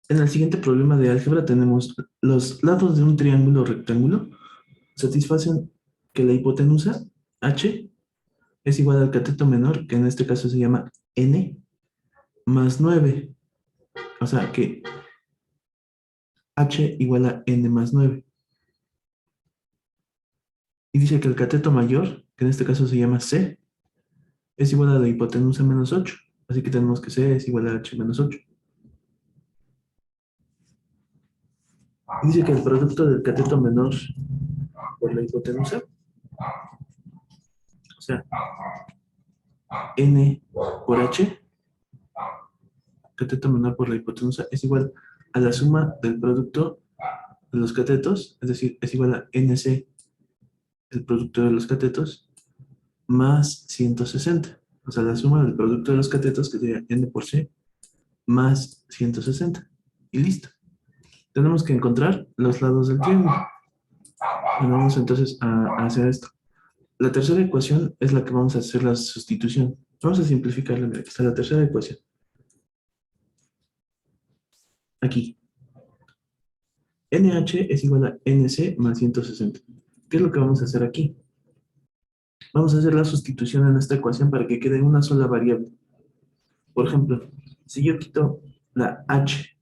En el siguiente problema de álgebra tenemos los lados de un triángulo rectángulo satisfacen que la hipotenusa h es igual al cateto menor, que en este caso se llama n, más 9. O sea que h igual a n más 9. Y dice que el cateto mayor, que en este caso se llama c, es igual a la hipotenusa menos 8. Así que tenemos que c es igual a h menos 8. Y dice que el producto del cateto menor por la hipotenusa, o sea, n por h, cateto menor por la hipotenusa, es igual a la suma del producto de los catetos, es decir, es igual a nc, el producto de los catetos, más 160. O sea, la suma del producto de los catetos, que sería n por c, más 160. Y listo. Tenemos que encontrar los lados del triángulo. Y vamos entonces a hacer esto. La tercera ecuación es la que vamos a hacer la sustitución. Vamos a simplificarla. Mira, aquí está la tercera ecuación. Aquí. NH es igual a NC más 160. ¿Qué es lo que vamos a hacer aquí? Vamos a hacer la sustitución en esta ecuación para que quede una sola variable. Por ejemplo, si yo quito la H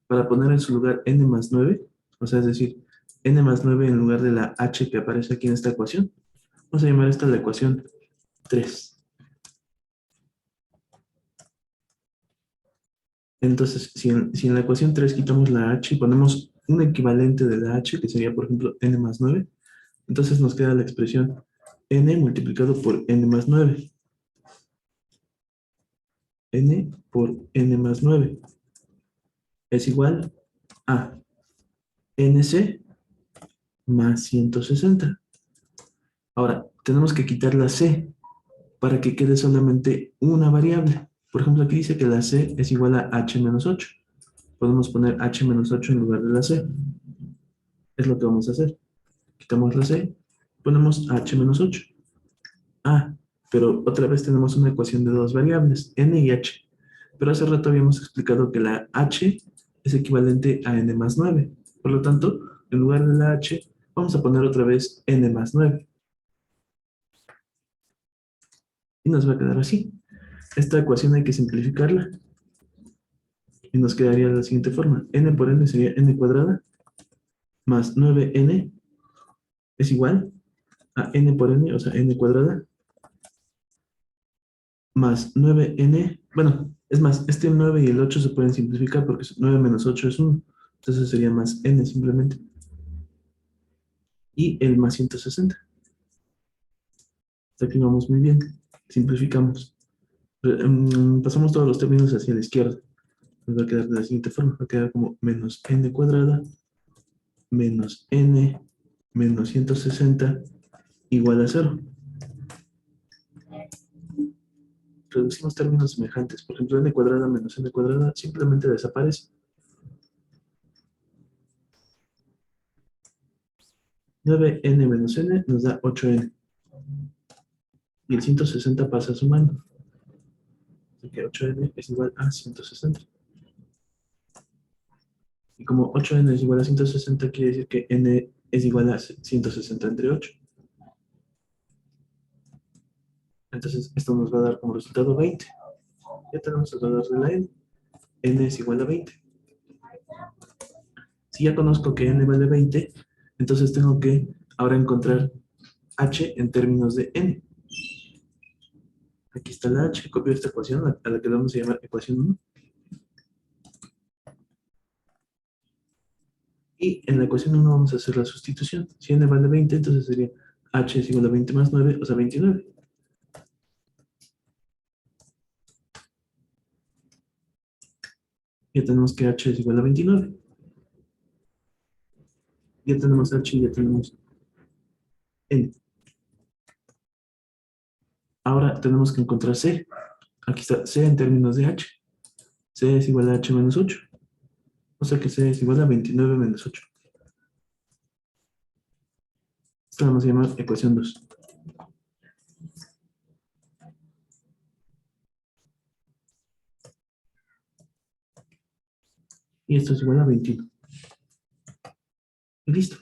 para poner en su lugar N más 9, o sea, es decir, N más 9 en lugar de la H que aparece aquí en esta ecuación, vamos a llamar esta la ecuación 3. Entonces, si en la ecuación 3 quitamos la H y ponemos un equivalente de la H, que sería, por ejemplo, N más 9, entonces nos queda la expresión N multiplicado por N más 9. N por N más 9 es igual a NC más 160. Ahora, tenemos que quitar la C para que quede solamente una variable. Por ejemplo, aquí dice que la C es igual a H menos 8. Podemos poner H menos 8 en lugar de la C. Es lo que vamos a hacer. Quitamos la C, ponemos H menos 8. Ah, pero otra vez tenemos una ecuación de dos variables, N y H. Pero hace rato habíamos explicado que la H es equivalente a N más 9. Por lo tanto, en lugar de la H, vamos a poner otra vez N más 9. Y nos va a quedar así. Esta ecuación hay que simplificarla. Y nos quedaría de la siguiente forma. N por N sería N cuadrada más 9N es igual a N por N, o sea, N cuadrada, más 9N. Bueno, es más, este 9 y el 8 se pueden simplificar porque 9 menos 8 es 1. Entonces sería más N simplemente. Y el más 160. Hasta aquí vamos muy bien. Simplificamos. Pasamos todos los términos hacia la izquierda. Nos va a quedar de la siguiente forma. Va a quedar como menos N cuadrada menos N menos 160 igual a 0. Reducimos términos semejantes. Por ejemplo, N cuadrada menos N cuadrada simplemente desaparece. 9N menos N nos da 8N. Y el 160 pasa sumando. Así que 8N es igual a 160. Y como 8N es igual a 160, quiere decir que N es igual a 160 entre 8. Entonces, esto nos va a dar como resultado 20. Ya tenemos el valor de la N. N es igual a 20. Si ya conozco que N vale 20, entonces tengo que ahora encontrar H en términos de N. Aquí está la H, copio esta ecuación a la que vamos a llamar ecuación 1. Y en la ecuación 1 vamos a hacer la sustitución. Si N vale 20, entonces sería H es igual a 20 más 9, o sea, 29. Ya tenemos que H es igual a 29. Ya tenemos H y ya tenemos N. Ahora tenemos que encontrar C. Aquí está C en términos de H. C es igual a H menos 8. O sea que C es igual a 29 menos 8. Esta la vamos a llamar ecuación 2. y esto es igual a 21. Y listo.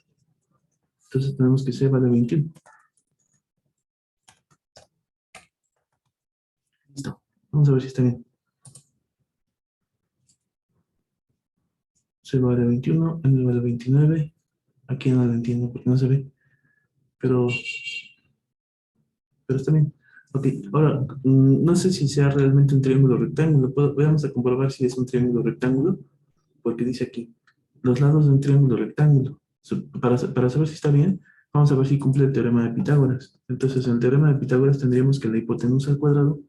Entonces tenemos que C vale 21. Listo. Vamos a ver si está bien. C vale 21, N vale 29. Aquí no lo entiendo porque no se ve. Pero está bien. Ok, ahora, no sé si sea realmente un triángulo rectángulo. Vamos a comprobar si es un triángulo rectángulo, porque dice aquí, los lados de un triángulo rectángulo. Para saber si está bien, vamos a ver si cumple el teorema de Pitágoras. Entonces, en el teorema de Pitágoras tendríamos que la hipotenusa al cuadrado,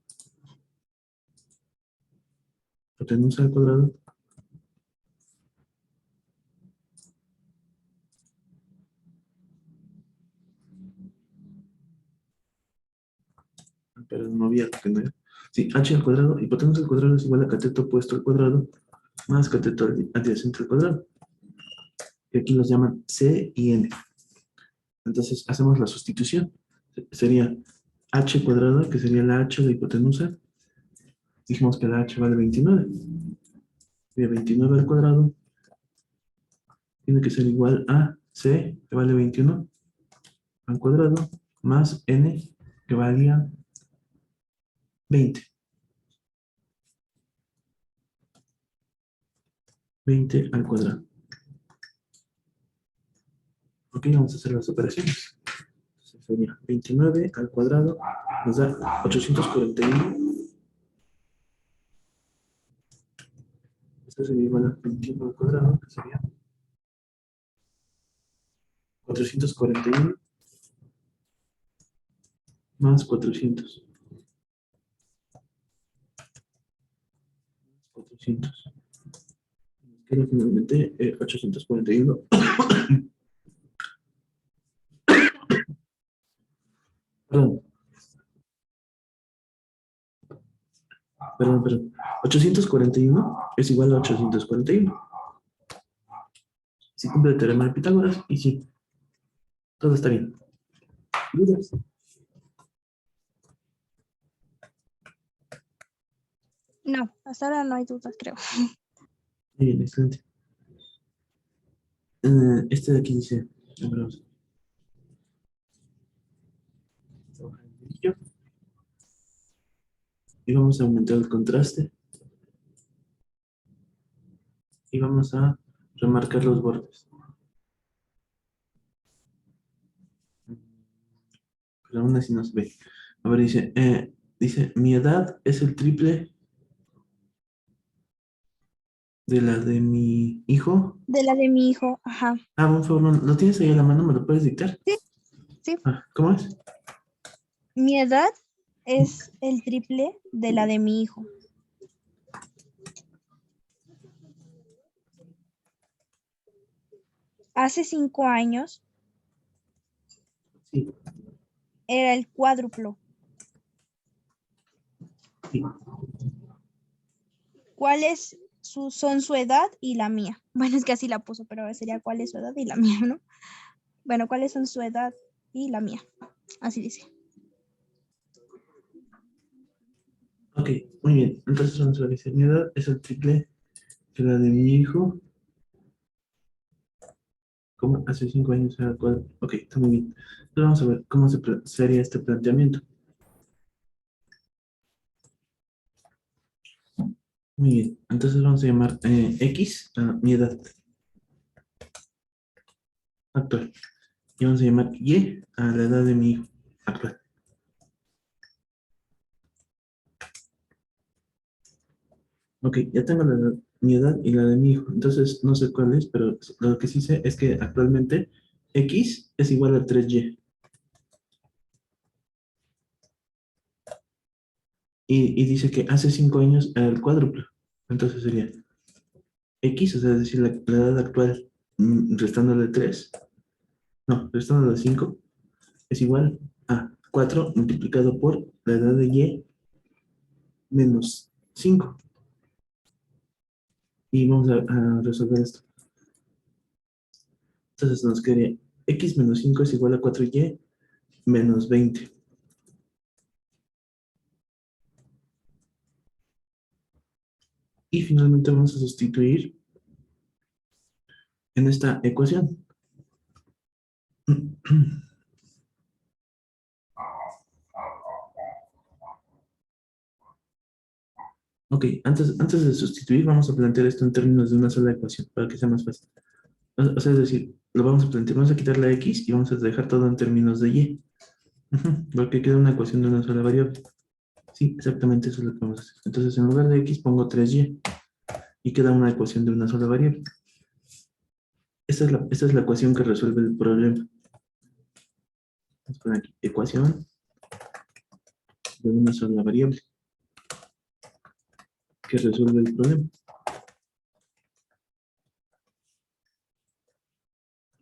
pero no había que no era. Sí, h al cuadrado, hipotenusa al cuadrado es igual a cateto opuesto al cuadrado, más cateto adyacente al cuadrado. Y aquí los llaman C y N. Entonces hacemos la sustitución. Sería h cuadrado, que sería la h de hipotenusa. Dijimos que la h vale 29. De 29 al cuadrado tiene que ser igual a c, que vale 21, al cuadrado, más n, que valía 20. 20 al cuadrado. Ok, vamos a hacer las operaciones. Entonces sería 29 al cuadrado, nos da 841. Esto sería igual a 21 al cuadrado, que sería 441 más 400. 400. Queda finalmente 841. Perdón, perdón. 841 es igual a 841. Si cumple el teorema de Pitágoras, y sí, todo está bien. ¿Dudas? No, hasta ahora no hay dudas, creo. Muy bien, excelente. Este de aquí dice, a ver, vamos a trabajar el brillo, y vamos a aumentar el contraste, y vamos a remarcar los bordes. Pero aún así no se ve. A ver, dice, mi edad es el triple de la de mi hijo. De la de mi hijo, ajá. Ah, por favor, ¿lo tienes ahí a la mano? ¿Me lo puedes dictar? Sí, sí. Ah, ¿cómo es? Mi edad es el triple de la de mi hijo. Hace 5 años Sí, era el cuádruplo. sí. ¿Cuáles son su edad y la mía? Bueno, es que así la puso, pero sería cuál es su edad y la mía, ¿no? Bueno, ¿cuáles son su edad y la mía? Así dice. Ok, muy bien. Entonces vamos a decir, mi edad es el triple que la de mi hijo. ¿Cómo? Hace 5 años era cuadro. Ok, está muy bien. Entonces vamos a ver cómo sería este planteamiento. Muy bien. Entonces vamos a llamar X a mi edad actual. Y vamos a llamar Y a la edad de mi hijo actual. Ok, ya tengo mi edad y la de mi hijo. Entonces no sé cuál es, pero lo que sí sé es que actualmente X es igual a 3Y. Y dice que hace 5 años era el cuádruplo. Entonces sería X, o sea, es decir, la edad actual restándole 3, no, restándole 5, es igual a 4 multiplicado por la edad de Y menos 5. Y vamos a resolver esto. Entonces nos quedaría X menos 5 es igual a 4Y menos 20. Y finalmente vamos a sustituir en esta ecuación. Ok, antes de sustituir, vamos a plantear esto en términos de una sola ecuación, para que sea más fácil. O sea, es decir, lo vamos a plantear, vamos a quitar la x y vamos a dejar todo en términos de y. Porque queda una ecuación de una sola variable. Sí, exactamente eso es lo que vamos a hacer. Entonces, en lugar de x pongo 3y y queda una ecuación de una sola variable. Esta es la ecuación que resuelve el problema. Vamos a poner aquí, ecuación de una sola variable que resuelve el problema.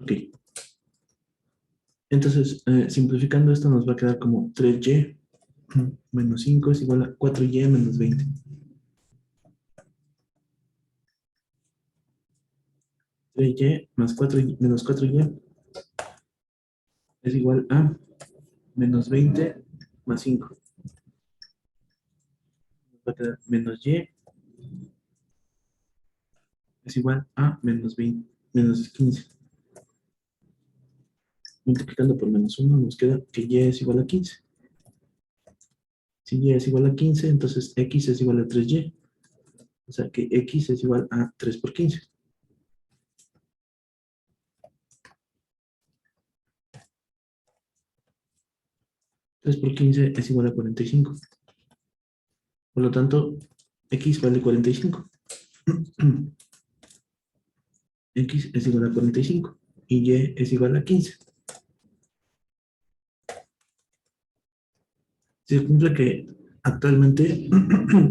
Ok. Entonces, simplificando esto nos va a quedar como 3y menos 5 es igual a 4y menos 20. 3y más 4y menos 4y es igual a menos 20 más 5. Nos va a quedar menos y es igual a menos 20, menos 15. Multiplicando por menos 1 nos queda que y es igual a 15. Si y es igual a 15, entonces x es igual a 3y. O sea que x es igual a 3 por 15. 3 por 15 es igual a 45. Por lo tanto, x vale 45. X es igual a 45 y y es igual a 15. Se cumple que actualmente,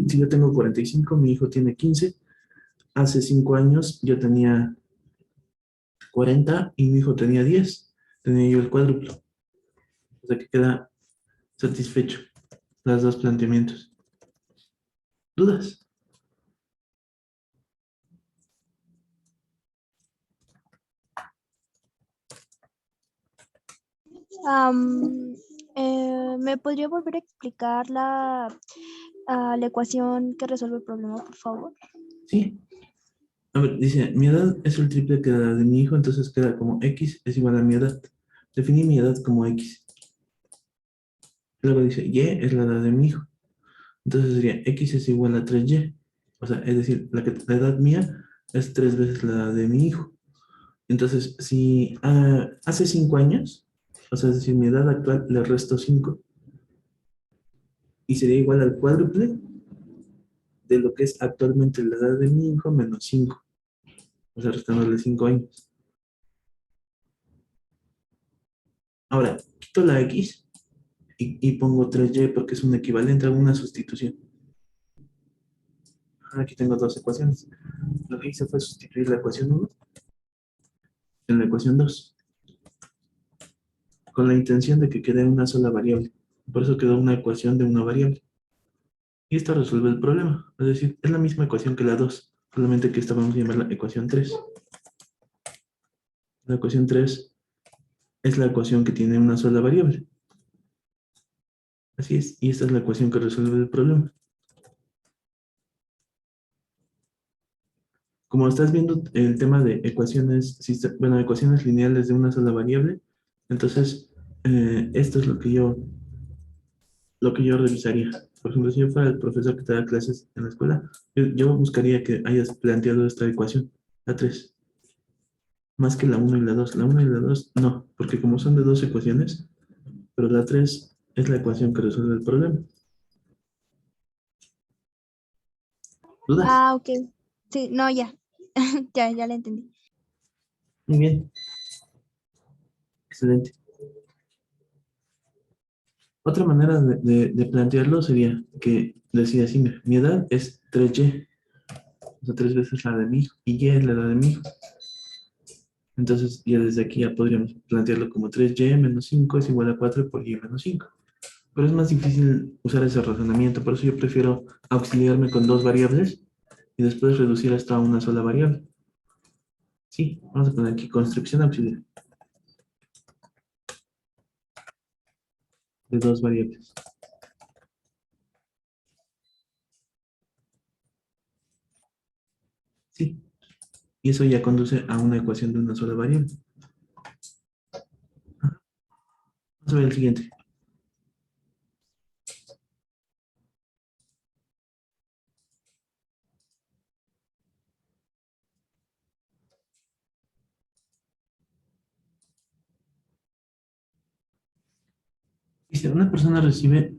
si yo tengo 45, mi hijo tiene 15. Hace 5 años yo tenía 40 y mi hijo tenía 10. Tenía yo el cuádruplo. O sea que queda satisfecho los dos planteamientos. ¿Dudas? Am, ¿Me podría volver a explicar la ecuación que resuelve el problema, por favor? Sí. A ver, dice, mi edad es el triple que la de mi hijo, entonces queda como x es igual a mi edad. Definí mi edad como x. Luego dice, y es la edad de mi hijo. Entonces sería x es igual a 3y. O sea, es decir, la edad mía es 3 veces la edad de mi hijo. Entonces, si hace 5 años, o sea, es decir, mi edad actual le resto 5 y sería igual al cuádruple de lo que es actualmente la edad de mi hijo menos 5. O sea, restándole 5 años. Ahora, quito la x y pongo 3y porque es un equivalente a una sustitución. Aquí tengo dos ecuaciones. Lo que hice fue sustituir la ecuación 1 en la ecuación 2, con la intención de que quede una sola variable. Por eso quedó una ecuación de una variable. Y esto resuelve el problema. Es decir, es la misma ecuación que la 2, solamente que esta vamos a llamarla ecuación 3. La ecuación 3 es la ecuación que tiene una sola variable. Así es, y esta es la ecuación que resuelve el problema. Como estás viendo el tema de ecuaciones, bueno, ecuaciones lineales de una sola variable, entonces esto es lo que yo revisaría. Por ejemplo, si yo fuera el profesor que te da clases en la escuela, yo buscaría que hayas planteado esta ecuación, la 3, más que la uno y la 2. La uno y la 2 no, porque como son de dos ecuaciones, pero la 3 es la ecuación que resuelve el problema. ¿Dudas? Ah, ok. Sí, no, ya. Ya la entendí. Muy bien, excelente. Otra manera de plantearlo sería que decía así, mira, mi edad es 3y, o sea, 3 veces la de mi hijo, y y es la edad de mi hijo. Entonces, ya desde aquí ya podríamos plantearlo como 3y menos 5 es igual a 4 por y menos 5. Pero es más difícil usar ese razonamiento, por eso yo prefiero auxiliarme con dos variables y después reducir hasta una sola variable. Sí, vamos a poner aquí construcción auxiliar de dos variables. Sí, Y eso ya conduce a una ecuación de una sola variable. Vamos a ver el siguiente. Dice, una persona recibe...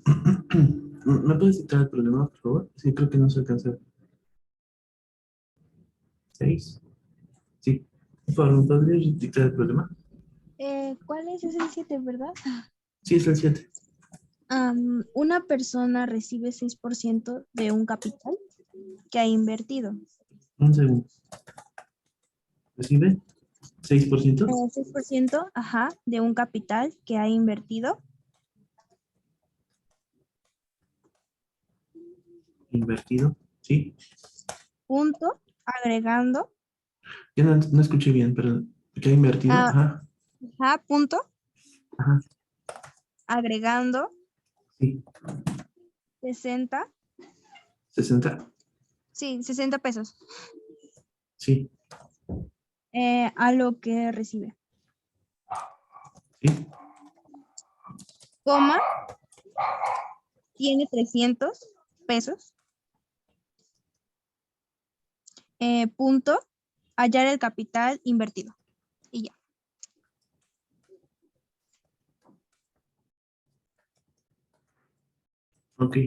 ¿Me puedes citar el problema, por favor? Sí, creo que no se alcanza. 6. Sí. Por favor, ¿me podrías dictar el problema? ¿Cuál es? Es el 7, ¿verdad? Sí, es el 7. Una persona recibe 6% de un capital que ha invertido. Un segundo. ¿Recibe 6%? 6%, ajá, de un capital que ha invertido. Invertido. Sí. Punto, agregando. Yo no escuché bien, pero ¿qué ha invertido? ah, Ajá. Ajá, punto, Ajá. agregando Sí. 60. 60. Sí, 60 pesos. Sí. A lo que recibe. Sí. Coma, tiene 300 pesos. Punto, hallar el capital invertido. Y ya. Ok.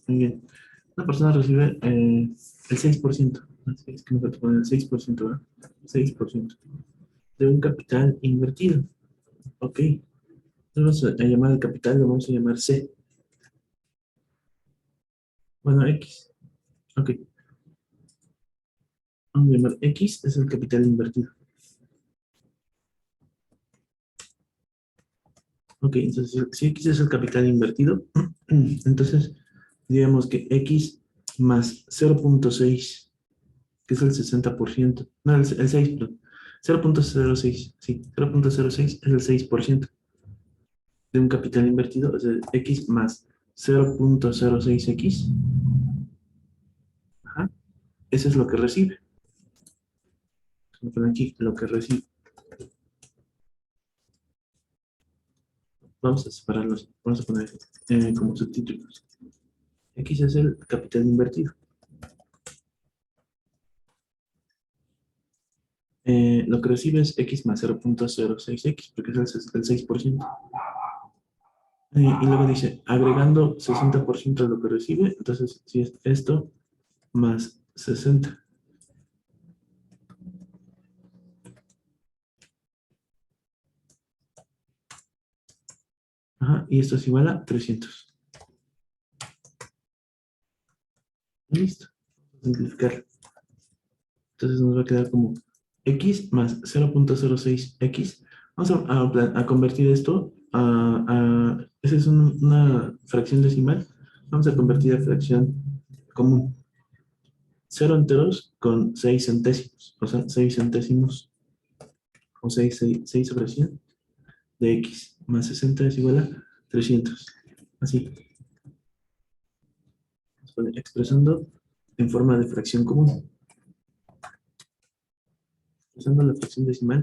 Muy bien. Una persona recibe el 6%. Es que me falta poner el 6%, ¿verdad? 6% de un capital invertido. Ok. Vamos a llamar el capital, lo vamos a llamar C. Bueno, X. Ok. Vamos a llamar X, es el capital invertido. Ok, entonces si X es el capital invertido, entonces digamos que X más 0.6, que es el 60%, no, el 6, perdón, 0.06, sí, 0.06 es el 6% de un capital invertido, es el X más 0.06X, ajá, eso es lo que recibe. Vamos a poner aquí lo que recibe. Vamos a separarlos, vamos a poner como subtítulos. X es el capital invertido. Lo que recibe es X más 0.06X, porque es el 6%. Y luego dice, agregando 60% de lo que recibe, entonces si es esto más 60. Ajá, y esto es igual a 300. Listo. Simplificar. Entonces nos va a quedar como X más 0.06X. Vamos a convertir esto esa es una fracción decimal. Vamos a convertir a fracción común. 0 enteros con 6 centésimos. O sea, 6 centésimos o 6 sobre 100 de X más 60 es igual a 300. Así. Expresando en forma de fracción común. Expresando la fracción decimal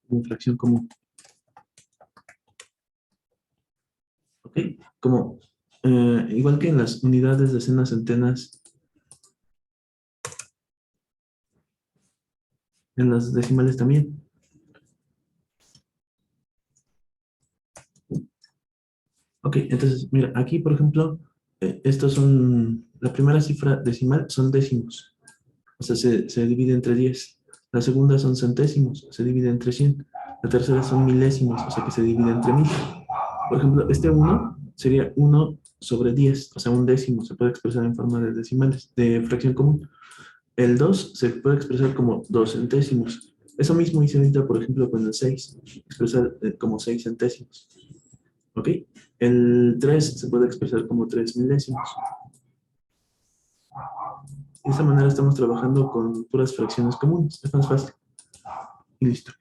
como fracción común. ¿Ok? Como, igual que en las unidades, decenas, centenas, en las decimales también. Ok, entonces, mira, aquí, por ejemplo, estos son, la primera cifra decimal son décimos, o sea, se divide entre 10. La segunda son centésimos, se divide entre 100. La tercera son milésimos, o sea, que se divide entre 1000. Por ejemplo, este 1 sería 1 sobre 10, o sea, un décimo, se puede expresar en forma de decimales, de fracción común. El 2 se puede expresar como 2 centésimos. Eso mismo hice ahorita, por ejemplo, con el 6, expresar como 6 centésimos. ¿Ok? El 3 se puede expresar como 3 milésimos. De esta manera estamos trabajando con puras fracciones comunes. Es más fácil. Y listo.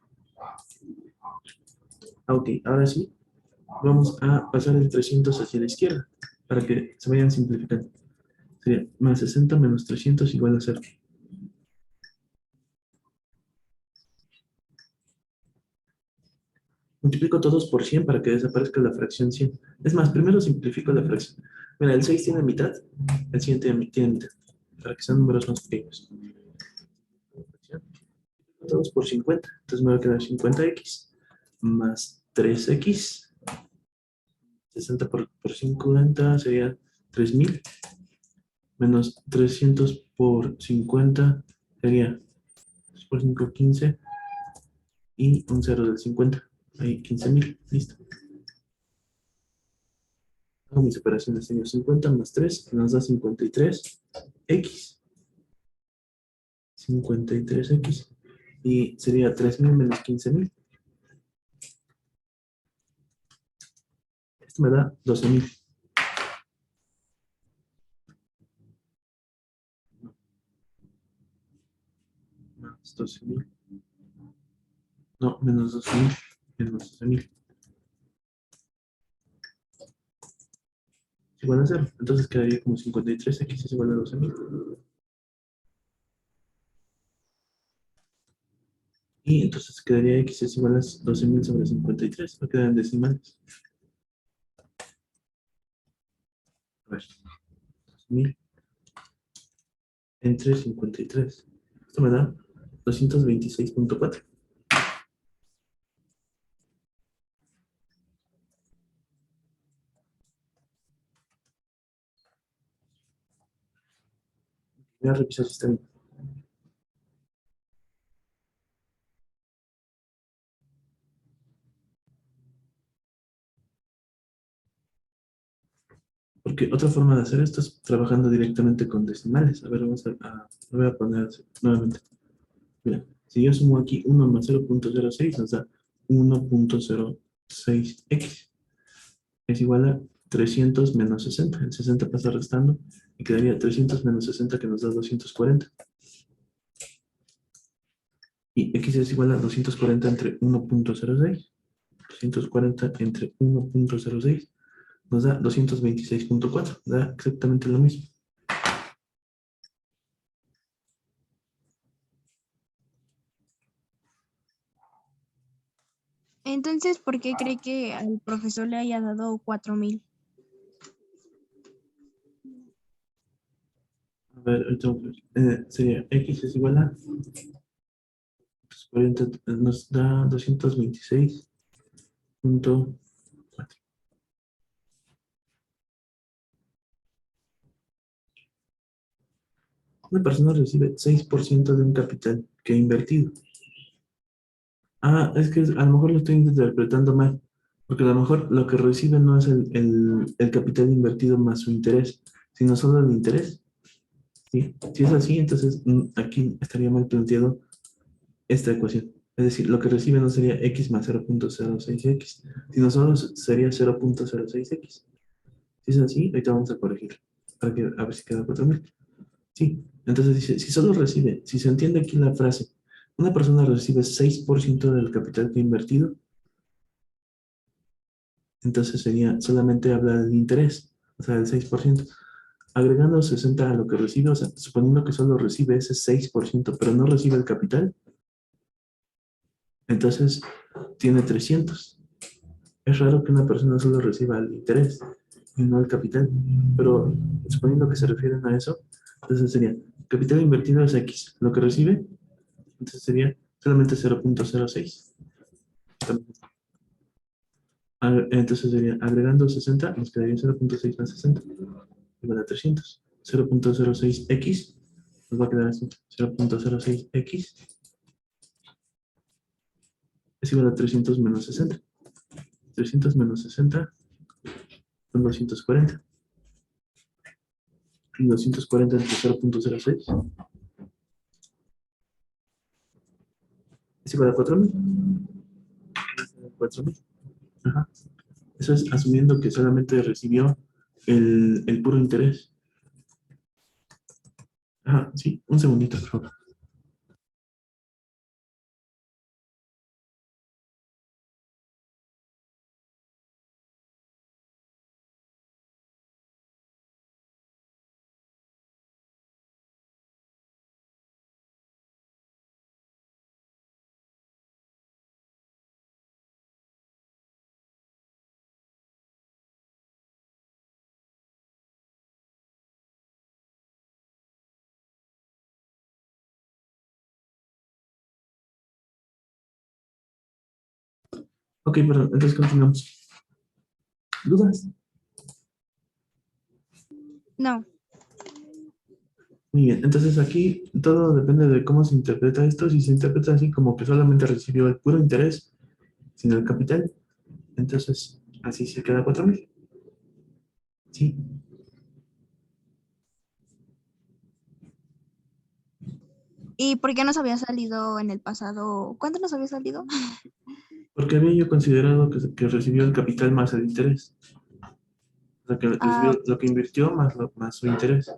Ok, ahora sí, vamos a pasar el 300 hacia la izquierda para que se vayan simplificando. Sería más 60 menos 300 igual a 0. Multiplico todos por 100 para que desaparezca la fracción 100. Es más, primero simplifico la fracción. Mira, el 6 tiene mitad, el 100 tiene mitad, para que sean números más pequeños. Todos por 50, entonces me va a quedar 50x más 3x. 60 por 50 sería 3000, menos 300 por 50 sería 3 por 5, 15, y un 0 del 50. Ahí 15.000, listo. Hago mis operaciones, tengo 50 más 3, nos da 53x. 53x. Y sería 3000 menos 15.000. Esto me da 12.000. Más 12.000. No, menos 12.000. Menos 12.000. Es igual a 0. Entonces quedaría como 53x es igual a 12.000. Y entonces quedaría x es igual a 12.000 sobre 53. Va a quedar en decimales. A ver. 12.000 entre 53. Esto me da 226.4. Voy a revisar si está bien. Porque otra forma de hacer esto es trabajando directamente con decimales. A ver, lo voy a poner nuevamente. Mira, si yo sumo aquí 1 más 0.06, nos da 1.06x. Es igual a 300 menos 60. El 60 pasa restando y quedaría 300 menos 60 que nos da 240. Y x es igual a 240 entre 1.06. 240 entre 1.06 nos da 226.4. Da exactamente lo mismo. Entonces, ¿por qué cree que al profesor le haya dado 4000? A ver, ahorita sería x es igual a 40, nos da 226.4. Una persona recibe 6% de un capital que ha invertido. Ah, es que a lo mejor lo estoy interpretando mal, porque a lo mejor lo que recibe no es el capital invertido más su interés, sino solo el interés. ¿Sí? Si es así, entonces aquí estaría mal planteado esta ecuación. Es decir, lo que recibe no sería x más 0.06x, sino solo sería 0.06x. Si es así, ahorita vamos a corregir, para que, a ver si queda 4000. Sí, entonces dice, si solo recibe, si se entiende aquí la frase, una persona recibe 6% del capital que ha invertido, entonces sería solamente hablar del interés, o sea, del 6%. Agregando 60 a lo que recibe, o sea, suponiendo que solo recibe ese 6%, pero no recibe el capital, entonces tiene 300. Es raro que una persona solo reciba el interés y no el capital, pero suponiendo que se refieren a eso, entonces sería, capital invertido es X, lo que recibe, entonces sería solamente 0.06. Entonces sería, agregando 60, nos quedaría 0.6 más 60, igual a 300. 0.06x, nos va a quedar así, 0.06x es igual a 300 menos 60. 300 menos 60 son 240. Y 240 entre 0.06 es igual a 4000. 4000. Ajá. Eso es asumiendo que solamente recibió el puro interés. Ajá, sí, un segundito, por favor. Ok, perdón, entonces continuamos. ¿Dudas? No. Muy bien, entonces aquí todo depende de cómo se interpreta esto. Si se interpreta así como que solamente recibió el puro interés sin el capital, entonces así se queda 4,000. Sí, ¿Y por qué nos había salido en el pasado? ¿Cuánto nos había salido? porque había yo considerado que recibió el capital más el interés. O sea, que Ah, recibió lo que invirtió más su interés.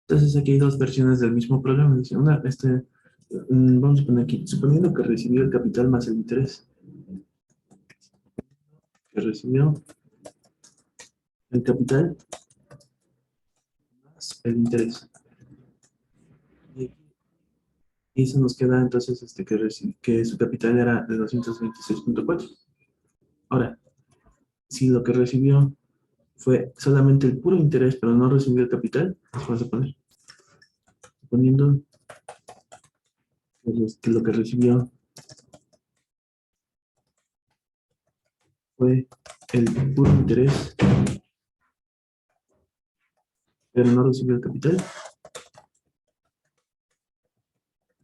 Entonces aquí hay dos versiones del mismo problema. Dice, vamos a poner aquí, suponiendo que recibió el capital más el interés, que recibió el capital más el interés. Y eso nos queda entonces que su capital era de 226,4. Ahora, si lo que recibió fue solamente el puro interés, pero no recibió el capital, pues vamos a poner, suponiendo que lo que recibió fue el puro interés, pero no recibió el capital,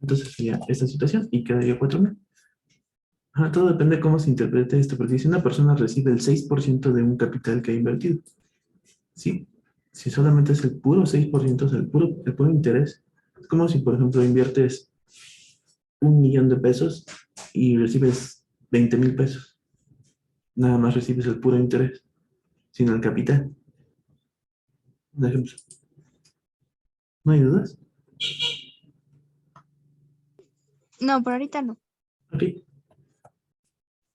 entonces sería esta situación y quedaría 4,000. Ajá, todo depende de cómo se interprete esto, porque si una persona recibe el 6% de un capital que ha invertido, ¿sí? Si solamente es el puro 6%, o sea, el puro interés, es como si, por ejemplo, inviertes 1 millón de pesos y recibes 20,000 pesos. Nada más recibes el puro interés, sin el capital. Un ejemplo. ¿No hay dudas? no, por ahorita no. Ok.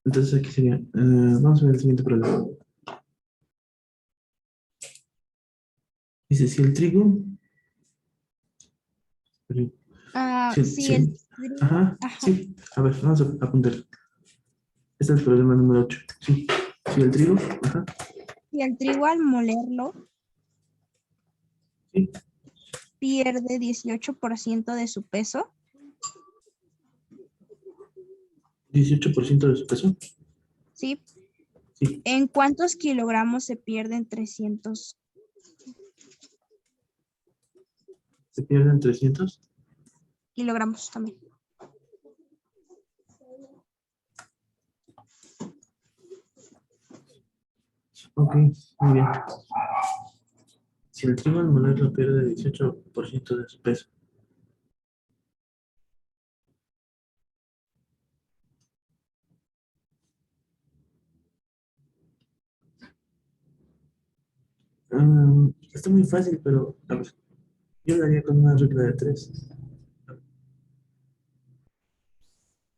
Entonces aquí sería, vamos a ver el siguiente problema. Dice, si el trigo, Ah, sí, el sí, trigo. ajá, Ajá. sí, a ver, vamos a apuntar. Este es el problema número 8. Sí, si el trigo, ajá, Y el trigo al molerlo sí, pierde 18% de su peso. 18% de su peso, ¿Sí? sí, ¿En cuántos kilogramos se pierden 300 se pierden 300. kilogramos también? Ok, muy bien. Si el trigo al molerlo pierde 18% de su peso, está muy fácil, pero a ver, yo lo haría con una regla de 3.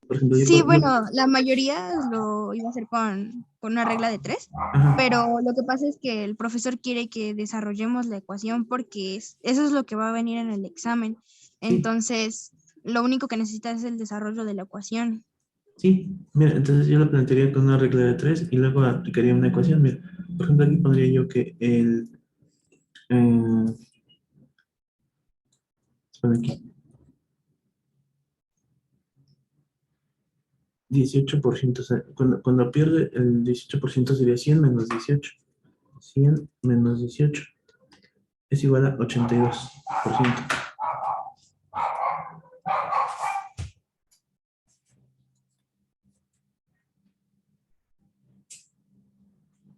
Por ejemplo, Sí, bueno, la mayoría lo iba a hacer con una regla de 3, ajá, pero lo que pasa es que el profesor quiere que desarrollemos la ecuación porque eso es lo que va a venir en el examen. sí, Entonces, lo único que necesita es el desarrollo de la ecuación. sí. Mira, entonces yo lo plantearía con una regla de 3 y luego aplicaría una ecuación. Mira, por ejemplo, aquí pondría yo que eh, espera aquí, 18%, o sea, cuando pierde el 18% sería 100 menos 18. 100 menos 18 es igual a 82%.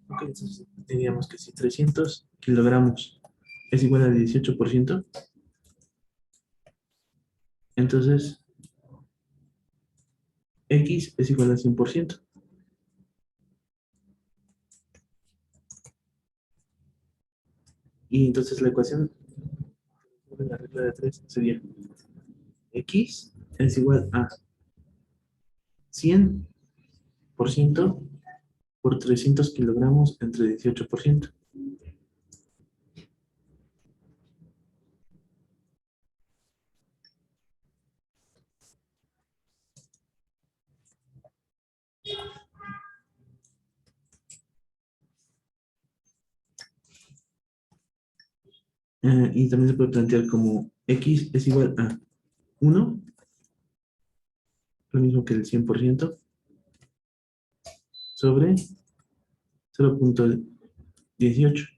Ok, entonces diríamos que si 300 kilogramos es igual al 18%, entonces X es igual a 100%. Y entonces la ecuación de la regla de 3 sería X es igual a 100% por 300 kilogramos entre 18%. Y también se puede plantear como X es igual a 1, lo mismo que el 100%, sobre 0.18.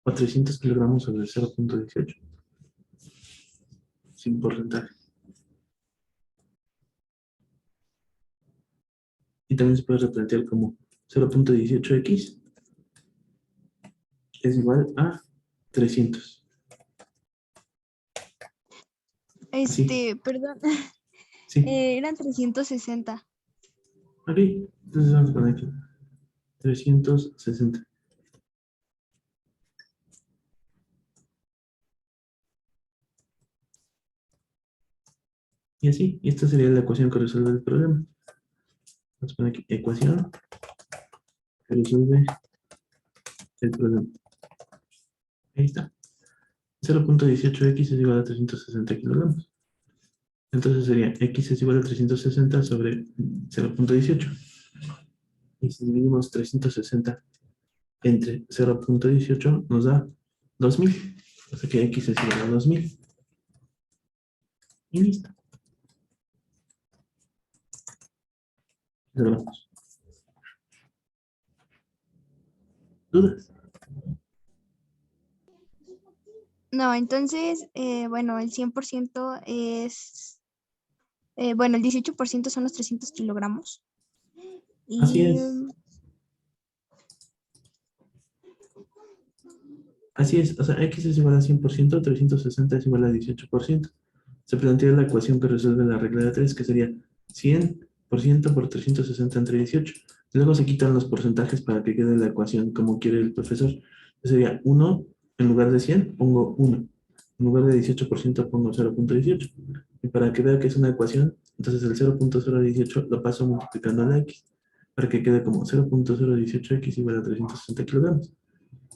O 300 kilogramos sobre 0.18. Sin porcentaje. Y también se puede replantear como 0.18x es igual a 300. Así, Perdón, sí. eran 360. Ok, entonces vamos a poner aquí 360. Y así, y esta sería la ecuación que resuelve el problema. Vamos a poner aquí ecuación que resuelve el problema. Ahí está. 0.18x es igual a 360 kilogramos. Entonces sería x es igual a 360 sobre 0.18. Y si dividimos 360 entre 0.18 nos da 2000. O sea que x es igual a 2000. Y listo. Logramos. ¿Dudas? No, entonces, bueno, el 100% es, bueno, el 18% son los 300 kilogramos. Así Y es. Así es. O sea, x es igual a 100%, 360 es igual a 18%. Se plantea la ecuación que resuelve la regla de 3, que sería 100% por 360 entre 18. Luego se quitan los porcentajes para que quede la ecuación como quiere el profesor. Sería 1, en lugar de 100, pongo 1. En lugar de 18% pongo 0.18. Y para que vea que es una ecuación, entonces el 0.018 lo paso multiplicando a la x, para que quede como 0.018x igual a 360 kilogramos.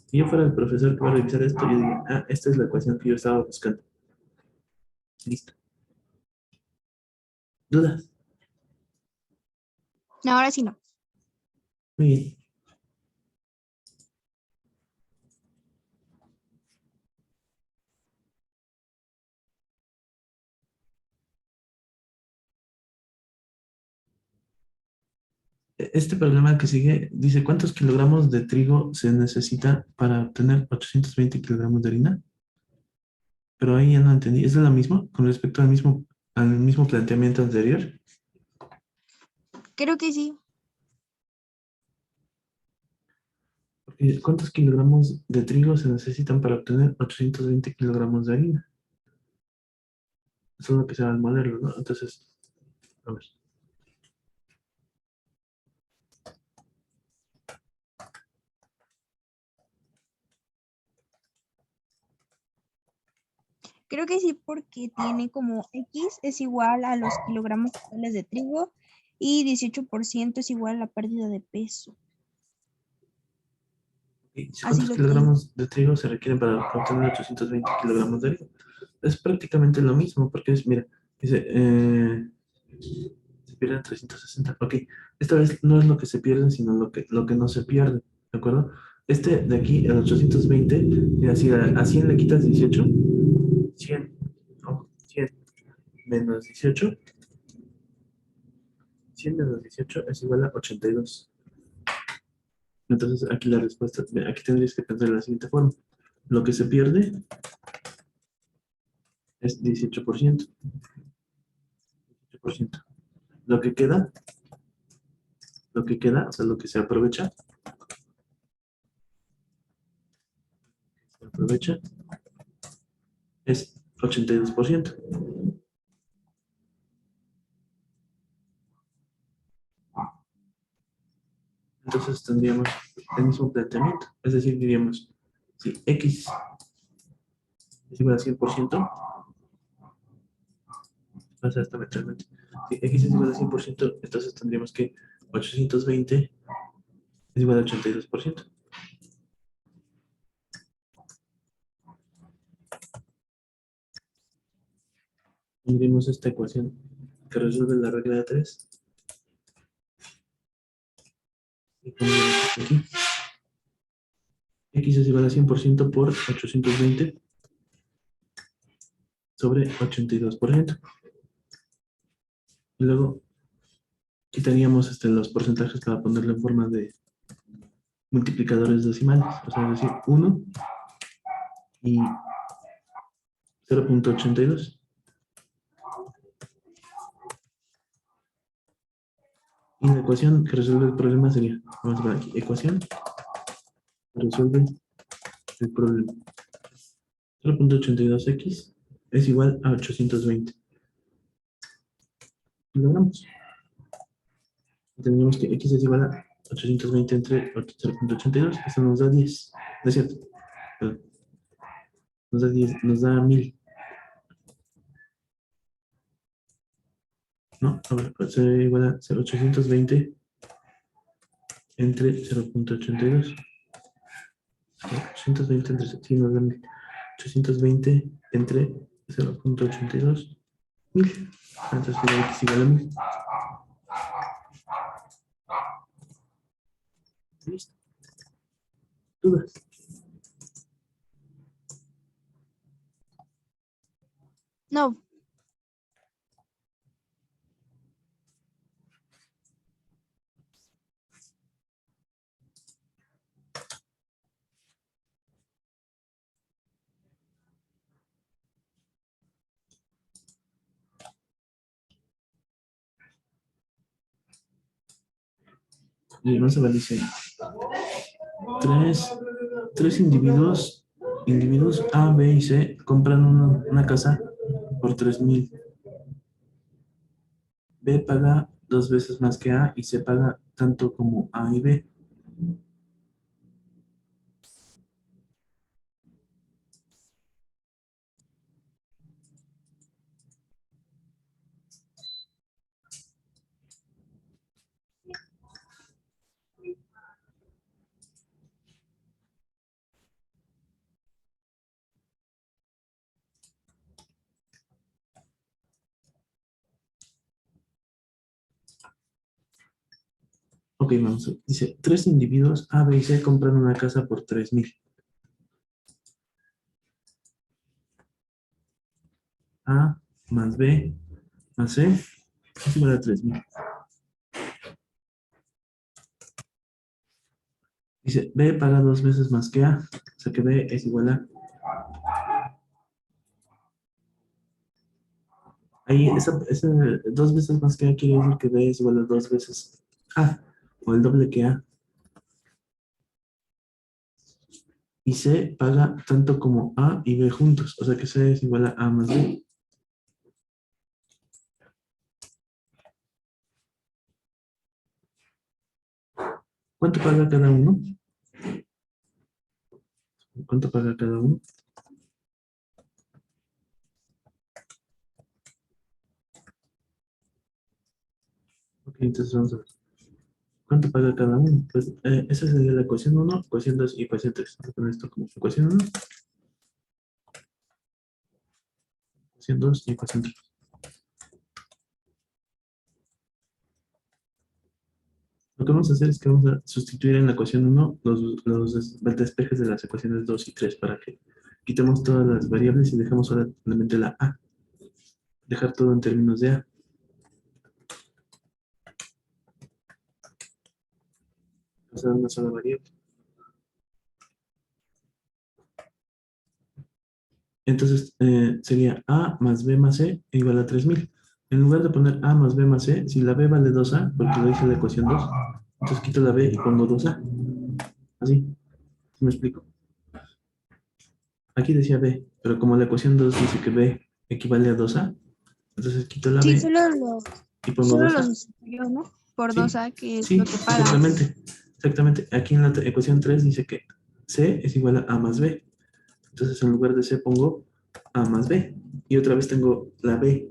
Si yo fuera el profesor que va a revisar esto, yo diría, ah, esta es la ecuación que yo estaba buscando. Listo. ¿Dudas? no, ahora sí no. Muy bien. Este problema que sigue dice, ¿cuántos kilogramos de trigo se necesita para obtener 820 kilogramos de harina? Pero ahí ya no entendí. ¿Es de lo mismo con respecto al mismo planteamiento anterior? Creo que sí. Porque ¿cuántos kilogramos de trigo se necesitan para obtener 820 kilogramos de harina? Eso es lo que se va a molerlo, ¿no? Entonces, a ver. Creo que sí porque tiene como X es igual a los kilogramos totales de trigo y 18% es igual a la pérdida de peso. ¿Y Así cuántos lo tiene. kilogramos de trigo se requieren para obtener 820 kilogramos de harina? Es prácticamente lo mismo, porque es, mira, dice, se pierden 360. Ok, esta vez no es lo que se pierde, sino lo que no se pierde, ¿de acuerdo? Este de aquí, el 820, y así a 100 le quitas 18, 100, no, 100 menos 18, 100 menos 18 es igual a 82. Entonces aquí la respuesta, aquí tendrías que pensar de la siguiente forma. Lo que se pierde es 18%. 18%. Lo que queda, o sea, lo que se aprovecha es 82%. Entonces tendríamos el mismo planteamiento. Es decir, diríamos, si X es igual a 100%, pasa esto mentalmente. Si x es igual a 100%, entonces tendríamos que 820 es igual a 82%. Tendríamos esta ecuación que resuelve la regla de 3. Y pondremos esto aquí. X es igual a 100% por 820 sobre 82%. Y luego quitaríamos los porcentajes para ponerlo en forma de multiplicadores decimales. O sea, es decir, 1 y 0.82. Y la ecuación que resuelve el problema sería, vamos a ver aquí, ecuación que resuelve el problema. 0.82x es igual a 820. Y logramos. Tendríamos que x es igual a 820 entre 0.82. Esto nos da 10. ¿No es cierto? Perdón. Nos da 10, nos da 1000. ¿No? A ver, pues sería igual a 820 entre 0.82. 820 entre, sí, nos da 1000. 820 entre 0.82. 1000. Entonces sería x igual a 1000. Listo. ¿Dudas? No. Y vamos a ver, dice, tres individuos A, B y C compran una casa por 3000. B paga 2 veces más que A y C paga tanto como A y B. Ok, vamos a ver. Dice, 3 individuos A, B y C compran una casa por 3000. A más B más C es igual a 3000. Dice, B paga 2 veces más que A, o sea que B es igual a... Ahí, esa 2 veces más que A quiere decir que B es igual a 2 veces A, o el doble que A. Y C paga tanto como A y B juntos, o sea que C es igual a más B. ¿Cuánto paga cada uno? ¿Cuánto paga cada uno? Ok, entonces vamos a ver. ¿Cuánto paga cada uno? Pues esa sería la ecuación 1, ecuación 2 y ecuación 3. Vamos a poner esto como ecuación 1, ecuación 2 y ecuación 3. Lo que vamos a hacer es que vamos a sustituir en la ecuación 1 los despejes de las ecuaciones 2 y 3 para que quitemos todas las variables y dejemos solamente la A. Dejar todo en términos de A. O sea, una sola variable. Entonces sería A más B más C igual a 3000. En lugar de poner A más B más C, si la B vale 2A, porque lo hice la ecuación 2, entonces quito la B y pongo 2A. Así, ¿sí me explico? Aquí decía B, pero como la ecuación 2 dice que B equivale a 2A, entonces quito la Sí, B y pongo solo lo 2A. sustituyó, ¿no? Por Sí, 2A, que es sí, lo que paga. exactamente. Exactamente. Aquí en la ecuación 3 dice que C es igual a A más B. Entonces en lugar de C pongo A más B. Y otra vez tengo la B.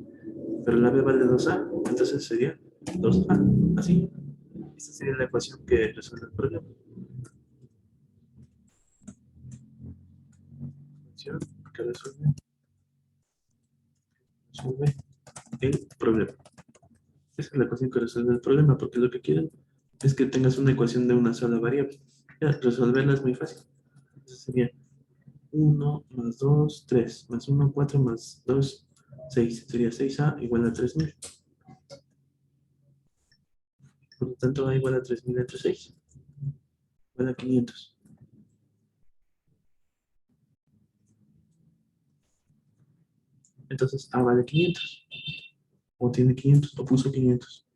pero la b vale 2a, entonces sería 2a, así. Esta sería la ecuación que resuelve el problema. Ecuación que resuelve el problema. Esa es la ecuación que resuelve el problema, porque lo que quieren es que tengas una ecuación de una sola variable. Ya, resolverla es muy fácil. Entonces sería 1 más 2, 3, más 1, 4, más 2, 6. Sería 6a igual a 3000. Por lo tanto, a igual a 3000 entre 6. Igual a 500. Entonces, a vale 500. O tiene 500, o puso 500.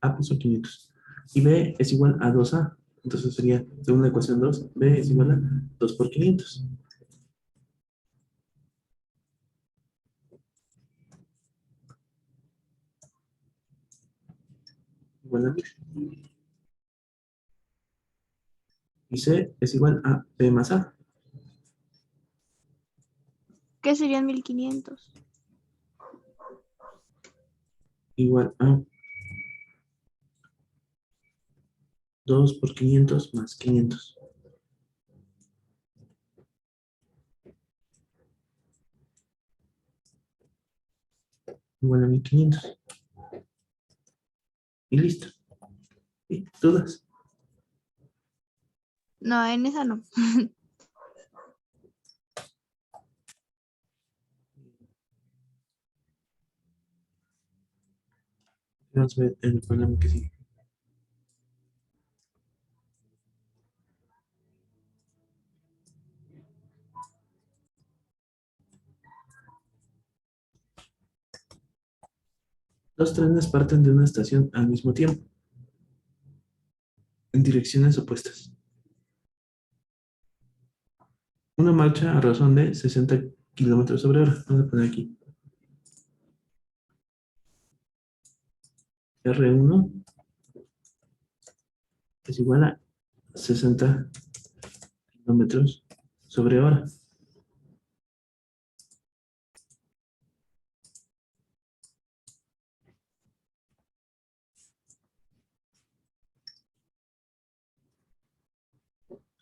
A puso 500. Y B es igual a 2A. Entonces sería, según la ecuación 2, B es igual a 2 por 500. Igual a 1000. Y C es igual a B más A. ¿Qué serían 1500? Igual a 2 por 500 más 500. Igual a 1500. Y listo. ¿Y dudas? No, en esa no. Vamos a ver el problema que sigue. Dos trenes parten de una estación al mismo tiempo, en direcciones opuestas. Una marcha a razón de 60 kilómetros sobre hora. Vamos a poner aquí. R1 es igual a 60 kilómetros sobre hora.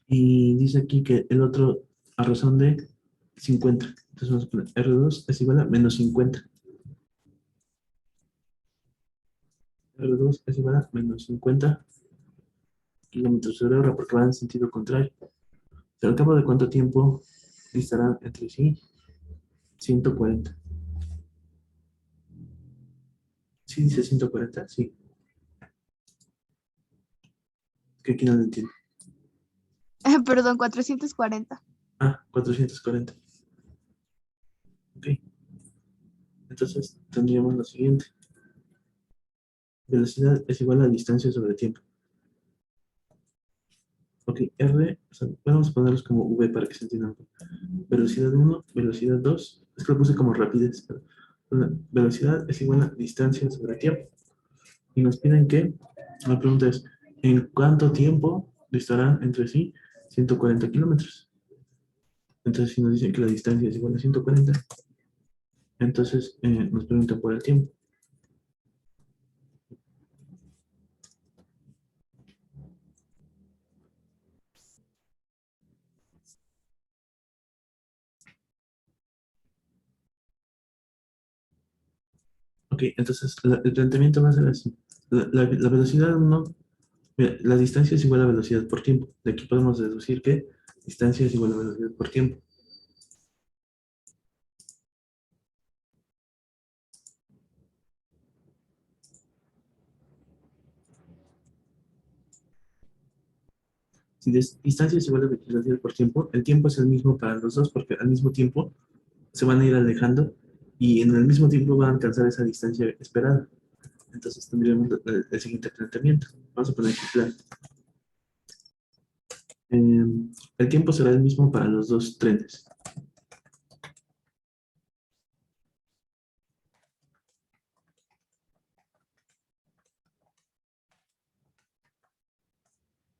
Y dice aquí que el otro a razón de 50. Entonces vamos a poner R2 es igual a menos 50. R2 es igual a menos 50 kilómetros sobre hora porque va en sentido contrario. Pero al cabo de cuánto tiempo distarán entre sí 140. ¿Sí dice 140? Sí. Que aquí no lo entiendo. Perdón, 440. Ah, 440. Ok. Entonces tendríamos lo siguiente. Velocidad es igual a distancia sobre tiempo. Ok, R, o sea, vamos a ponerlos como V para que se entiendan. Velocidad 1, velocidad 2. Es que lo puse como rapidez. Pero, velocidad es igual a distancia sobre tiempo. Y nos piden que, la pregunta es, ¿en cuánto tiempo distarán entre sí 140 kilómetros? Entonces, si nos dicen que la distancia es igual a 140, entonces nos preguntan por el tiempo. Ok, entonces el planteamiento va a ser así. La velocidad 1, mira, la distancia es igual a velocidad por tiempo. De aquí podemos deducir que distancia es igual a velocidad por tiempo. Si distancia es igual a velocidad por tiempo, el tiempo es el mismo para los dos porque al mismo tiempo se van a ir alejando y en el mismo tiempo van a alcanzar esa distancia esperada. Entonces tendríamos el siguiente planteamiento. Vamos a poner aquí plan. El tiempo será el mismo para los dos trenes.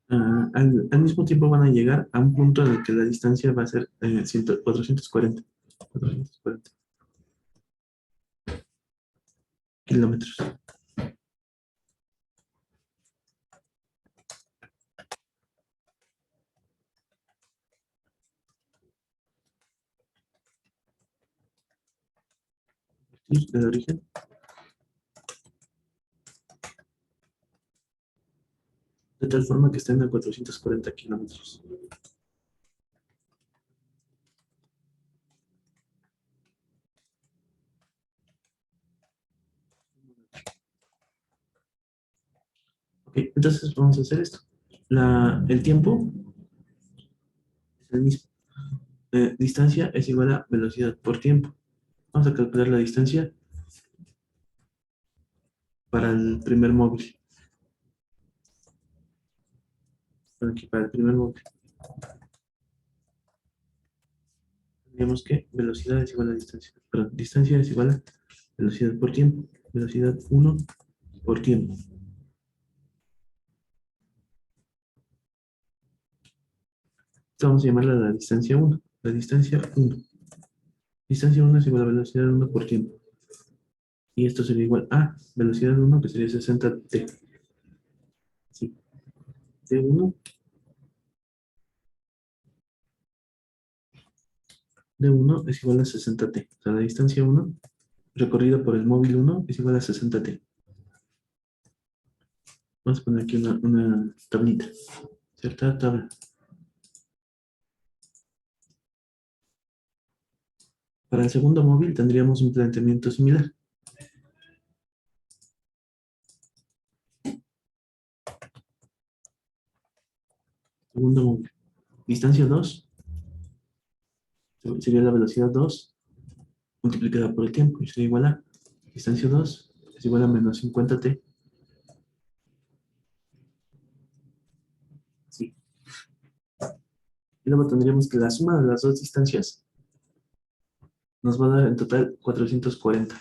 Al mismo tiempo van a llegar a un punto en el que la distancia va a ser 440. 440. kilómetros. Y del origen. De tal forma que estén a 440 kilómetros. Ok, entonces vamos a hacer esto. El tiempo es el mismo. Distancia es igual a velocidad por tiempo. Vamos a calcular la distancia para el primer móvil. Aquí para el primer móvil. Tendríamos que velocidad es igual a distancia. Perdón, distancia es igual a velocidad por tiempo. Velocidad 1 por tiempo. Esto vamos a llamarla la distancia 1. La distancia 1. Distancia 1 es igual a velocidad 1 por tiempo. Y esto sería igual a velocidad 1, que sería 60t. Sí. T1 de 1 es igual a 60t. O sea, la distancia 1 recorrida por el móvil 1 es igual a 60t. Vamos a poner aquí una tablita. Cierta tabla. Para el segundo móvil tendríamos un planteamiento similar. Segundo móvil. Distancia 2 sería la velocidad 2 multiplicada por el tiempo. Y sería igual a distancia 2 es igual a menos 50t. Sí. Y luego tendríamos que la suma de las dos distancias nos va a dar en total 440.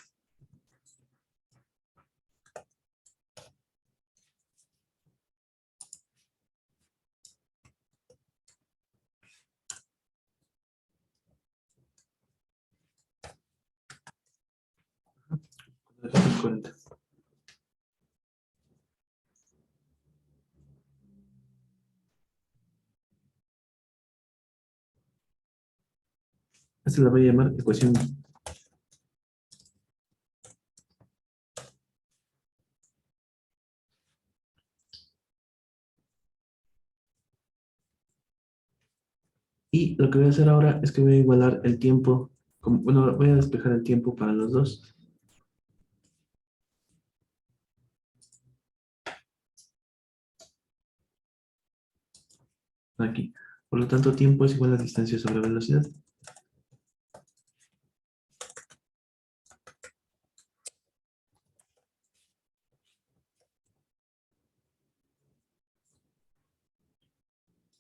Esta la voy a llamar ecuación. Y lo que voy a hacer ahora es que voy a igualar el tiempo. Bueno, voy a despejar el tiempo para los dos. Aquí. Por lo tanto, tiempo es igual a distancia sobre velocidad.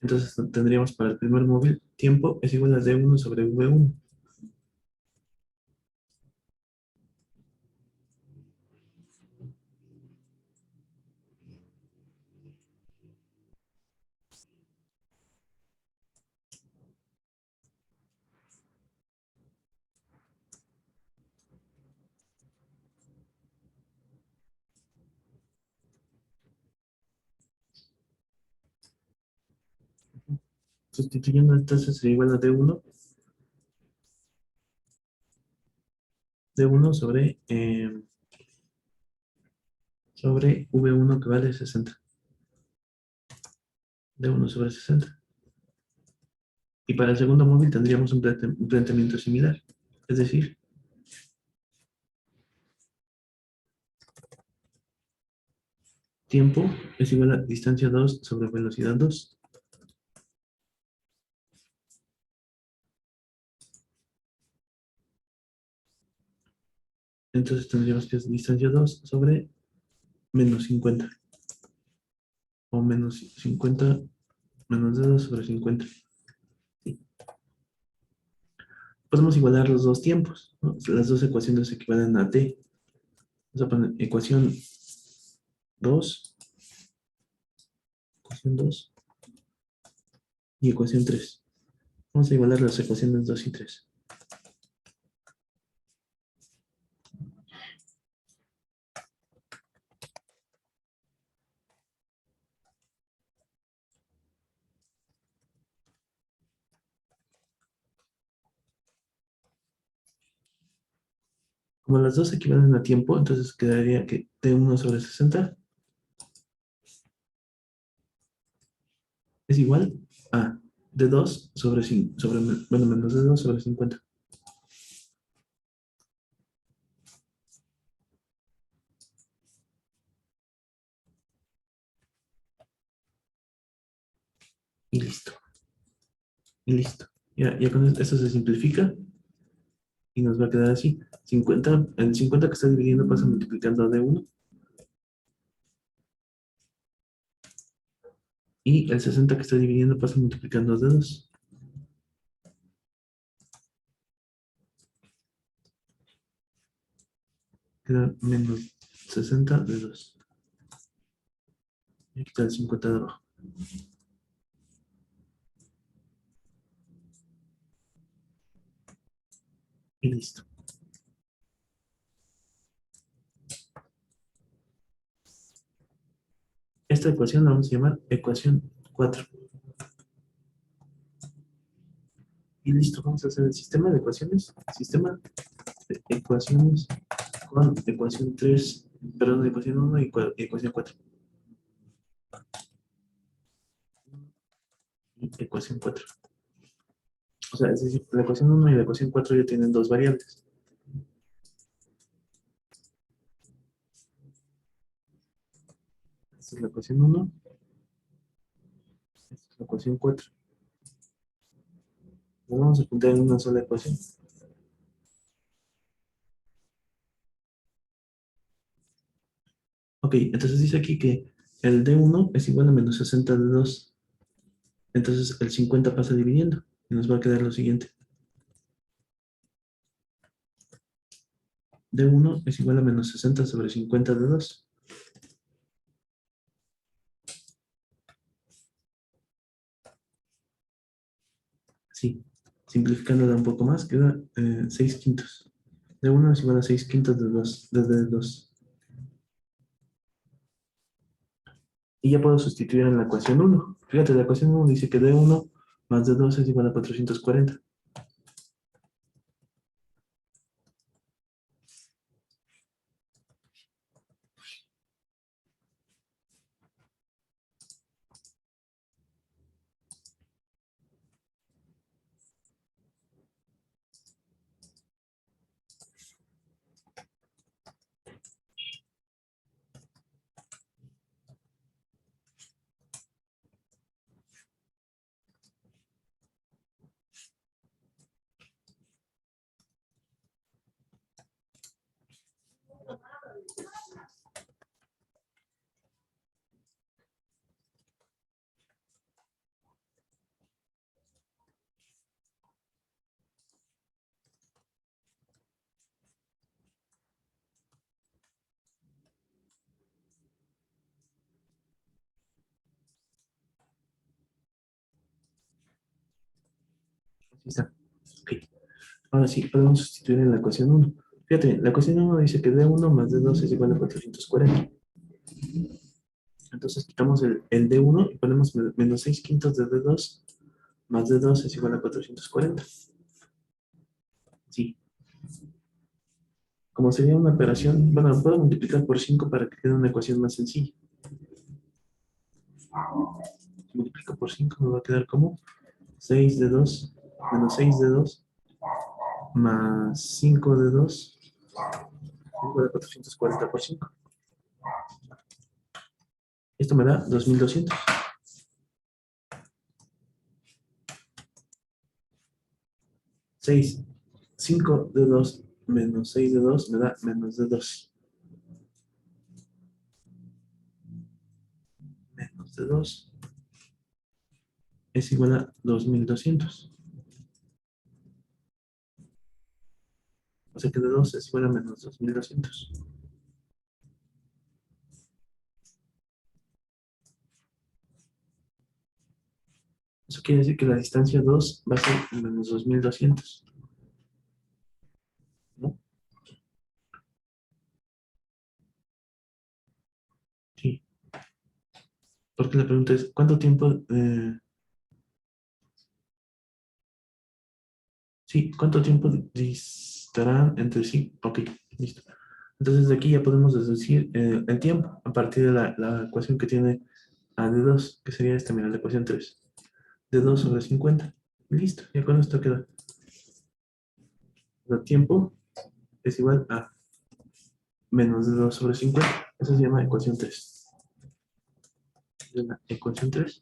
Entonces tendríamos para el primer móvil, tiempo es igual a D1 sobre V1. Sustituyendo entonces sería igual a D1 sobre V1 que vale 60. D1 sobre 60. Y para el segundo móvil tendríamos un planteamiento similar. Es decir, tiempo es igual a distancia 2 sobre velocidad 2. Entonces tendríamos que es distancia 2 sobre menos 50. O menos 50 menos 2 sobre 50. Sí. Podemos igualar los dos tiempos, ¿no? Las dos ecuaciones equivalen a t. Vamos a poner ecuación 2 y ecuación 3. Vamos a igualar las ecuaciones 2 y 3. Como las dos equivalen a tiempo, entonces quedaría que T1 sobre 60 es igual a D2 sobre 5, bueno, menos D2 sobre 50. Y listo. Y listo. Ya con esto se simplifica y nos va a quedar así. 50, el 50 que está dividiendo pasa multiplicando a D1 y el 60 que está dividiendo pasa multiplicando a D2. Queda menos 60 de 2. Y aquí está el 50 de abajo. Y listo. Esta ecuación la vamos a llamar ecuación 4. Y listo, vamos a hacer el sistema de ecuaciones. Sistema de ecuaciones con ecuación 3, perdón, ecuación 1 y ecuación 4. Y ecuación 4. O sea, es decir, la ecuación 1 y la ecuación 4 ya tienen dos variables. Esta es la ecuación 1, esta es la ecuación 4. Lo vamos a juntar en una sola ecuación. Ok, entonces dice aquí que el D1 es igual a menos 60 de 2. Entonces el 50 pasa dividiendo y nos va a quedar lo siguiente. D1 es igual a menos 60 sobre 50 de 2. Sí, simplificando un poco más, queda 6 quintos. D1 es igual a 6 quintos de 2, de D2. Y ya puedo sustituir en la ecuación 1. Fíjate, la ecuación 1 dice que D1 más D2 es igual a 440. Así está. Ok. Ahora sí, podemos sustituir en la ecuación 1. Fíjate, la ecuación 1 dice que D1 más D2 es igual a 440. Entonces quitamos el D1 y ponemos menos 6 quintos de D2 más D2 es igual a 440. Sí. Como sería una operación, bueno, puedo multiplicar por 5 para que quede una ecuación más sencilla. Si multiplico por 5 me va a quedar como 6 de 2 menos 6 de 2 más 5 de 2 igual a 440 por 5. Esto me da 2200. 6, 5 de 2 menos 6 de 2 me da menos de 2. Menos de 2 es igual a 2200. O sea que de 2 es igual a menos 2200. Eso quiere decir que la distancia 2 va a ser menos 2200. ¿No? Sí. Porque la pregunta es, ¿cuánto tiempo? Sí, ¿cuánto tiempo distarán entre sí? Ok. Listo. Entonces de aquí ya podemos deducir el tiempo a partir de la ecuación que tiene a de 2, que sería esta, mira, la ecuación 3. De 2 sobre 50. Listo, ya con esto queda. El tiempo es igual a menos de 2 sobre 50. Eso se llama ecuación 3. La ecuación 3.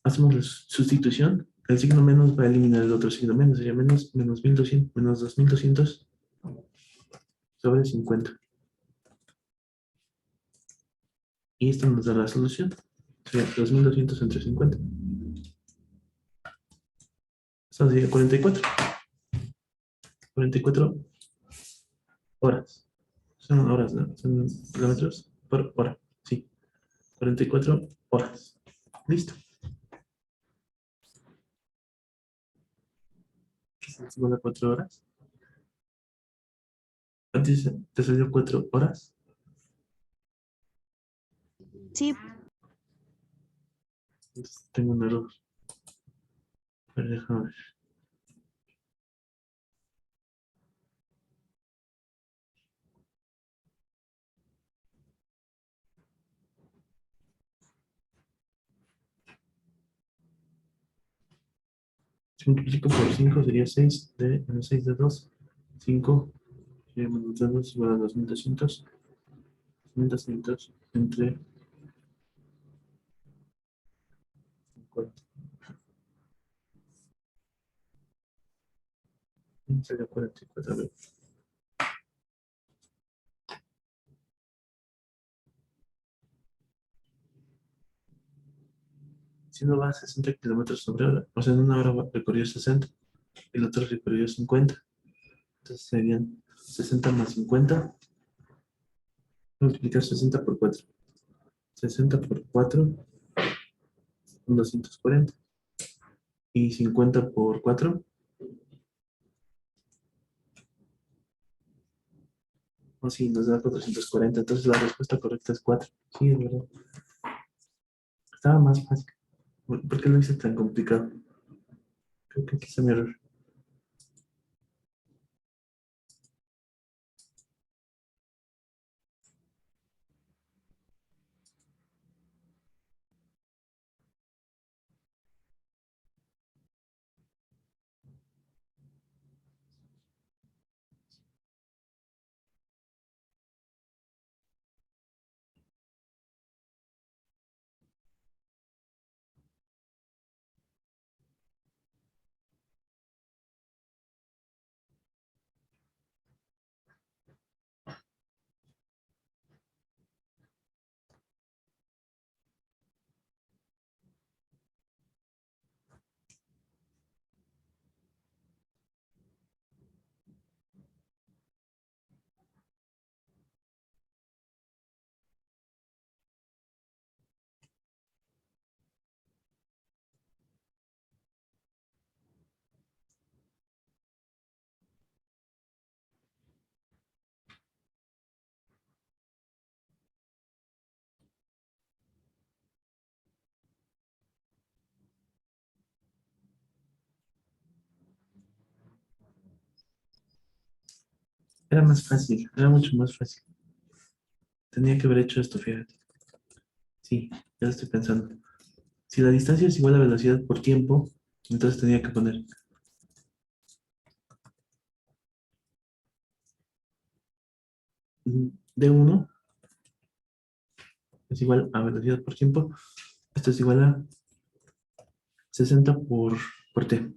Hacemos la sustitución. El signo menos va a eliminar el otro signo menos. Sería menos 1200, menos 2200 sobre 50. Y esto nos da la solución. Sería 2200 entre 50. Eso sería 44. 44 horas. Son horas, ¿no? Son kilómetros por hora. Sí. 44 horas. Listo. ¿Qué es igual a 4 horas? Antes te salió 4 horas. Sí, Entonces tengo un error. Pero déjame ver. Si multiplico por 5 sería 6 de menos 6 de 2. 5 sería menos de 2 igual a 2200. 2200 entre 50. Sería 44. A ver. Si uno va a 60 kilómetros sobre hora, o sea, en una hora recorrió 60, el otro recorrió 50. Entonces serían 60 más 50. Multiplicar 60 por 4. 60 por 4 son 240. Y 50 por 4. O sí, nos da 440. Entonces la respuesta correcta es 4. Sí, es verdad. Estaba más fácil. ¿Por qué lo hice tan complicado? Creo que aquí está mi error. Era más fácil, era mucho más fácil. Tenía que haber hecho esto, fíjate. Sí, ya lo estoy pensando. Si la distancia es igual a velocidad por tiempo, entonces tenía que poner D1 es igual a velocidad por tiempo. Esto es igual a 60 por T.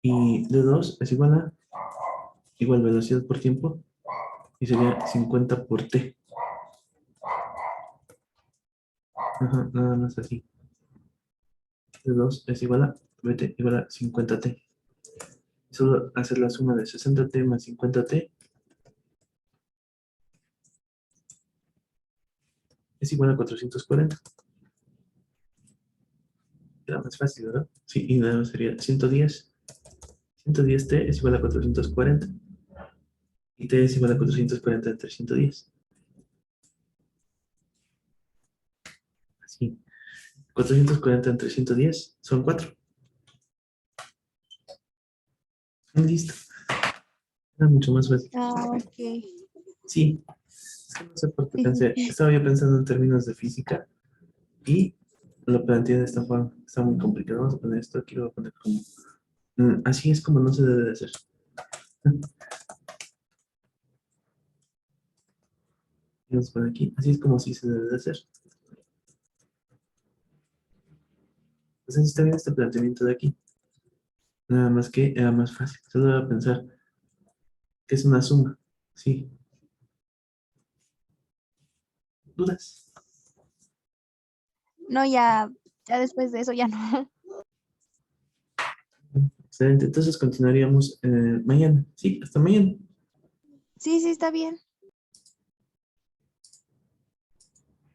Y D2 es igual velocidad por tiempo y sería 50 por T. Ajá, nada más así. D2 es igual a VT igual a 50T. Solo hacer la suma de 60T más 50T es igual a 440. Era más fácil, ¿verdad? Sí, y nada más sería 110. 110T es igual a 440. Y T es igual a 440 entre 110. Sí. 440 entre 110 son 4. Listo. Era mucho más fácil. Ah, ok. Sí. Es que no sé por qué Sí. pensé. Estaba yo pensando en términos de física y lo planteé de esta forma. Está muy complicado. Vamos a poner esto aquí, lo voy a poner como. Así es como no se debe de hacer. Y vamos a poner aquí. Así es como sí se debe de hacer. Pues así está bien este planteamiento de aquí. Nada más que era más fácil. Solo voy a pensar que es una suma. Sí. ¿Dudas? No, ya después de eso ya no. Excelente. Entonces continuaríamos mañana. Sí, hasta mañana. Sí, sí, está bien.